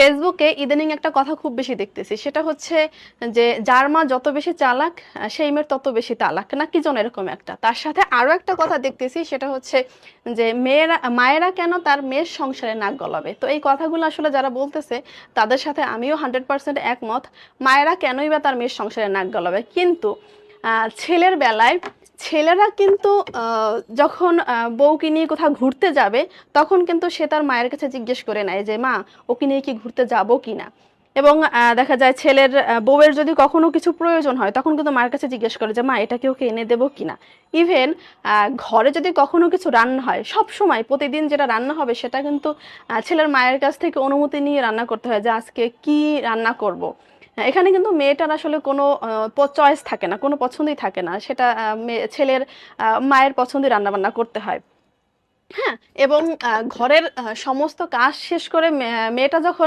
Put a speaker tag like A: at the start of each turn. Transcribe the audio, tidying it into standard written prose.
A: ফেসবুকে ইদানিং একটা কথা খুব বেশি দেখতেছি, সেটা হচ্ছে যে যার মা যত বেশি চালাক সেই মেয়ের তত বেশি তালাক, না কি যেন এরকম একটা। তার সাথে আরো একটা কথা দেখতেছি, সেটা হচ্ছে যে মায়েরা কেন তার মেয়ের সংসারে নাক গলাবে। তো এই কথাগুলো আসলে যারা বলতেছে তাদের সাথে আমিও 100% একমত। মায়েরা কেনই বা তার মেয়ের সংসারে নাক গলাবে, কিন্তু ছেলের বেলায় ছেলেরা কিন্তু যখন বউকে নিয়ে কোথাও ঘুরতে যাবে, তখন কিন্তু সে তার মায়ের কাছে জিজ্ঞেস করে নেয় যে মা, ওকে নিয়ে কি ঘুরতে যাবো কিনা। এবং দেখা যায় ছেলের বউয়ের যদি কখনো কিছু প্রয়োজন হয়, তখন কিন্তু মায়ের কাছে জিজ্ঞেস করে যে মা, এটা কি ওকে এনে দেবো কিনা। ইভেন ঘরে যদি কখনো কিছু রান্না হয়, সব সময় প্রতিদিন যেটা রান্না হবে সেটা কিন্তু ছেলের মায়ের কাছ থেকে অনুমতি নিয়ে রান্না করতে হয়, যে আজকে কি রান্না করব। এখানে কিন্তু মেয়েটার আসলে কোনো চয়েস থাকে না, কোনো পছন্দই থাকে না, সেটা ছেলের মায়ের পছন্দই রান্না বান্না করতে হয়। হ্যাঁ। এবং ঘরের সমস্ত কাজ শেষ করে মেয়েটা যখন